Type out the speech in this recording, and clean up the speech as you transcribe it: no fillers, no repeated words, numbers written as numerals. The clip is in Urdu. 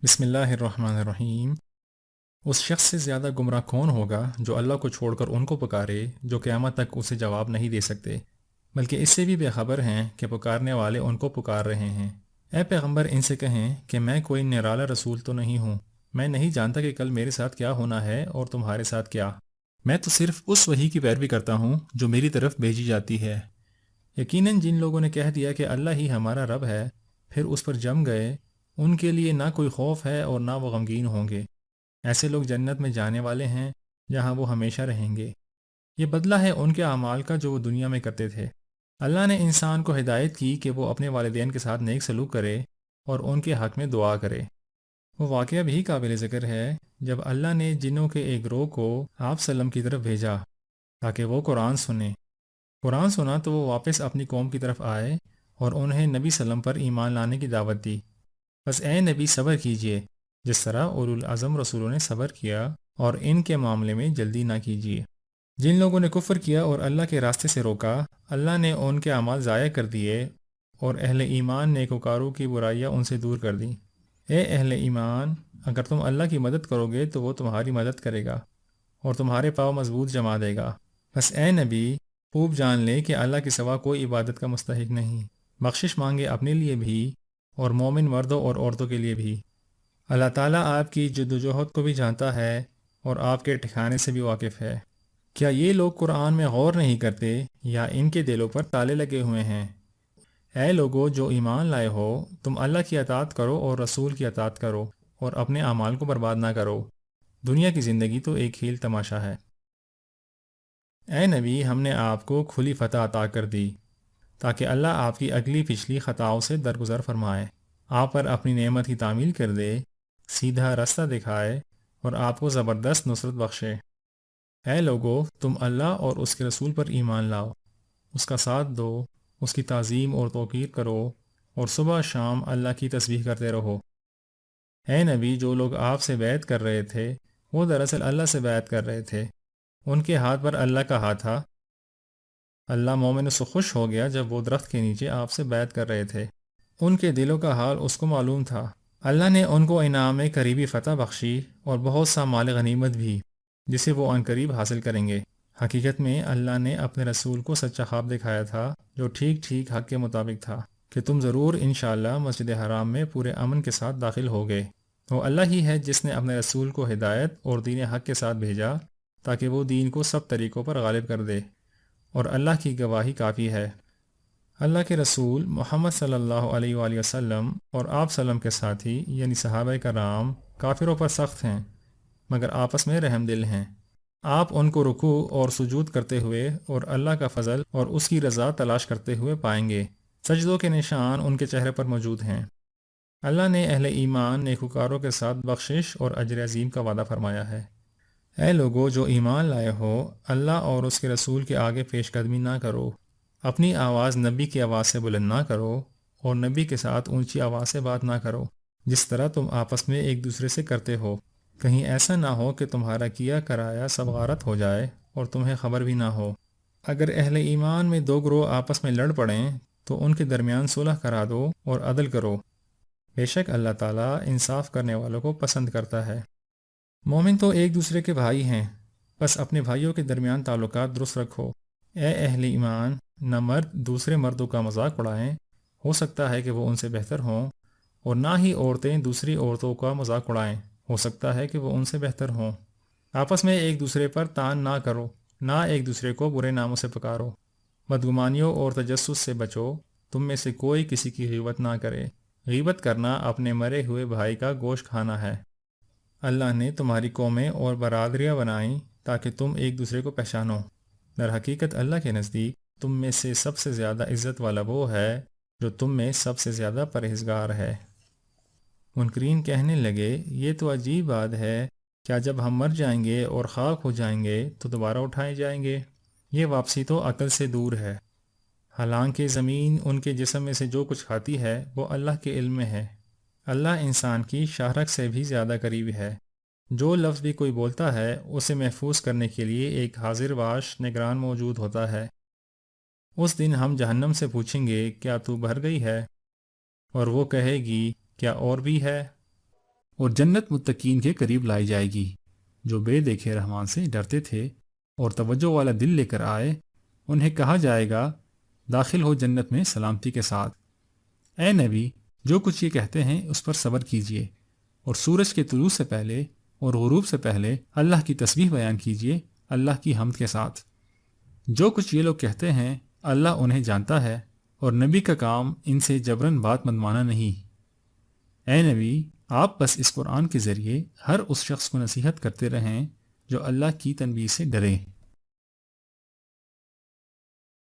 بسم اللہ الرحمن الرحیم۔ اس شخص سے زیادہ گمراہ کون ہوگا جو اللہ کو چھوڑ کر ان کو پکارے جو قیامت تک اسے جواب نہیں دے سکتے، بلکہ اس سے بھی بے خبر ہیں کہ پکارنے والے ان کو پکار رہے ہیں۔ اے پیغمبر، ان سے کہیں کہ میں کوئی نرالا رسول تو نہیں ہوں، میں نہیں جانتا کہ کل میرے ساتھ کیا ہونا ہے اور تمہارے ساتھ کیا۔ میں تو صرف اس وحی کی پیروی کرتا ہوں جو میری طرف بھیجی جاتی ہے۔ یقیناً جن لوگوں نے کہہ دیا کہ اللہ ہی ہمارا رب ہے، پھر اس پر جم گئے، ان کے لیے نہ کوئی خوف ہے اور نہ وہ غمگین ہوں گے۔ ایسے لوگ جنت میں جانے والے ہیں جہاں وہ ہمیشہ رہیں گے۔ یہ بدلہ ہے ان کے اعمال کا جو وہ دنیا میں کرتے تھے۔ اللہ نے انسان کو ہدایت کی کہ وہ اپنے والدین کے ساتھ نیک سلوک کرے اور ان کے حق میں دعا کرے۔ وہ واقعہ بھی قابل ذکر ہے جب اللہ نے جنوں کے ایک گروہ کو آپ سلم کی طرف بھیجا تاکہ وہ قرآن سنیں۔ قرآن سنا تو وہ واپس اپنی قوم کی طرف آئے اور انہیں نبی سلم پر ایمان لانے کی دعوت دی۔ بس اے نبی، صبر کیجئے جس طرح اولو العزم رسولوں نے صبر کیا، اور ان کے معاملے میں جلدی نہ کیجیے۔ جن لوگوں نے کفر کیا اور اللہ کے راستے سے روکا، اللہ نے ان کے اعمال ضائع کر دیے، اور اہل ایمان نیکوکاروں کی برائیاں ان سے دور کر دیں۔ اے اہل ایمان، اگر تم اللہ کی مدد کرو گے تو وہ تمہاری مدد کرے گا اور تمہارے پاؤں مضبوط جما دے گا۔ بس اے نبی، خوب جان لے کہ اللہ کے سوا کوئی عبادت کا مستحق نہیں۔ بخشش مانگے اپنے لیے بھی اور مومن مردوں اور عورتوں کے لیے بھی۔ اللہ تعالیٰ آپ کی جدوجہد کو بھی جانتا ہے اور آپ کے ٹھکانے سے بھی واقف ہے۔ کیا یہ لوگ قرآن میں غور نہیں کرتے یا ان کے دلوں پر تالے لگے ہوئے ہیں؟ اے لوگو جو ایمان لائے ہو، تم اللہ کی اطاعت کرو اور رسول کی اطاعت کرو، اور اپنے اعمال کو برباد نہ کرو۔ دنیا کی زندگی تو ایک کھیل تماشا ہے۔ اے نبی، ہم نے آپ کو کھلی فتح عطا کر دی تاکہ اللہ آپ کی اگلی پچھلی خطاؤں سے درگزر فرمائے، آپ پر اپنی نعمت کی تعمیل کر دے، سیدھا رستہ دکھائے اور آپ کو زبردست نصرت بخشے۔ اے لوگو، تم اللہ اور اس کے رسول پر ایمان لاؤ، اس کا ساتھ دو، اس کی تعظیم اور توقیر کرو، اور صبح شام اللہ کی تسبیح کرتے رہو۔ اے نبی، جو لوگ آپ سے بیعت کر رہے تھے وہ دراصل اللہ سے بیعت کر رہے تھے، ان کے ہاتھ پر اللہ کا ہاتھ تھا۔ اللہ مومنوں سے خوش ہو گیا جب وہ درخت کے نیچے آپ سے بیعت کر رہے تھے۔ ان کے دلوں کا حال اس کو معلوم تھا۔ اللہ نے ان کو انعام میں قریبی فتح بخشی اور بہت سا مال غنیمت بھی، جسے وہ عن قریب حاصل کریں گے۔ حقیقت میں اللہ نے اپنے رسول کو سچا خواب دکھایا تھا جو ٹھیک ٹھیک حق کے مطابق تھا کہ تم ضرور انشاءاللہ مسجد حرام میں پورے امن کے ساتھ داخل ہوگے۔ وہ اللہ ہی ہے جس نے اپنے رسول کو ہدایت اور دین حق کے ساتھ بھیجا تاکہ وہ دین کو سب طریقوں پر غالب کر دے، اور اللہ کی گواہی کافی ہے۔ اللہ کے رسول محمد صلی اللہ علیہ وآلہ وسلم اور آپ سلم کے ساتھی یعنی صحابہ کرام کافروں پر سخت ہیں مگر آپس میں رحم دل ہیں۔ آپ ان کو رکوع اور سجود کرتے ہوئے اور اللہ کا فضل اور اس کی رضا تلاش کرتے ہوئے پائیں گے۔ سجدوں کے نشان ان کے چہرے پر موجود ہیں۔ اللہ نے اہل ایمان نیکوکاروں کے ساتھ بخشش اور اجر عظیم کا وعدہ فرمایا ہے۔ اے لوگو جو ایمان لائے ہو، اللہ اور اس کے رسول کے آگے پیش قدمی نہ کرو، اپنی آواز نبی کی آواز سے بلند نہ کرو، اور نبی کے ساتھ اونچی آواز سے بات نہ کرو جس طرح تم آپس میں ایک دوسرے سے کرتے ہو، کہیں ایسا نہ ہو کہ تمہارا کیا کرایا سب غارت ہو جائے اور تمہیں خبر بھی نہ ہو۔ اگر اہل ایمان میں دو گروہ آپس میں لڑ پڑیں تو ان کے درمیان صلح کرا دو اور عدل کرو، بے شک اللہ تعالیٰ انصاف کرنے والوں کو پسند کرتا ہے۔ مومن تو ایک دوسرے کے بھائی ہیں، بس اپنے بھائیوں کے درمیان تعلقات درست رکھو۔ اے اہل ایمان، نہ مرد دوسرے مردوں کا مذاق اڑائیں، ہو سکتا ہے کہ وہ ان سے بہتر ہوں، اور نہ ہی عورتیں دوسری عورتوں کا مذاق اڑائیں، ہو سکتا ہے کہ وہ ان سے بہتر ہوں۔ آپس میں ایک دوسرے پر طعن نہ کرو، نہ ایک دوسرے کو برے ناموں سے پکارو۔ بدگمانیوں اور تجسس سے بچو، تم میں سے کوئی کسی کی غیبت نہ کرے۔ غیبت کرنا اپنے مرے ہوئے بھائی کا گوشت کھانا ہے۔ اللہ نے تمہاری قومیں اور برادریاں بنائیں تاکہ تم ایک دوسرے کو پہچانو۔ در حقیقت اللہ کے نزدیک تم میں سے سب سے زیادہ عزت والا وہ ہے جو تم میں سب سے زیادہ پرہیزگار ہے۔ منکرین کہنے لگے، یہ تو عجیب بات ہے، کیا جب ہم مر جائیں گے اور خاک ہو جائیں گے تو دوبارہ اٹھائے جائیں گے؟ یہ واپسی تو عقل سے دور ہے۔ حالانکہ زمین ان کے جسم میں سے جو کچھ کھاتی ہے وہ اللہ کے علم میں ہے۔ اللہ انسان کی شاہرگ سے بھی زیادہ قریب ہے۔ جو لفظ بھی کوئی بولتا ہے اسے محفوظ کرنے کے لیے ایک حاضر باش نگران موجود ہوتا ہے۔ اس دن ہم جہنم سے پوچھیں گے، کیا تو بھر گئی ہے؟ اور وہ کہے گی، کیا اور بھی ہے؟ اور جنت متقین کے قریب لائی جائے گی جو بے دیکھے رحمان سے ڈرتے تھے اور توجہ والا دل لے کر آئے۔ انہیں کہا جائے گا داخل ہو جنت میں سلامتی کے ساتھ۔ اے نبی، جو کچھ یہ کہتے ہیں اس پر صبر کیجیے، اور سورج کے طلوع سے پہلے اور غروب سے پہلے اللہ کی تسبیح بیان کیجیے اللہ کی حمد کے ساتھ۔ جو کچھ یہ لوگ کہتے ہیں اللہ انہیں جانتا ہے، اور نبی کا کام ان سے جبراً بات منوانا نہیں۔ اے نبی، آپ بس اس قرآن کے ذریعے ہر اس شخص کو نصیحت کرتے رہیں جو اللہ کی تنبیہ سے ڈرے۔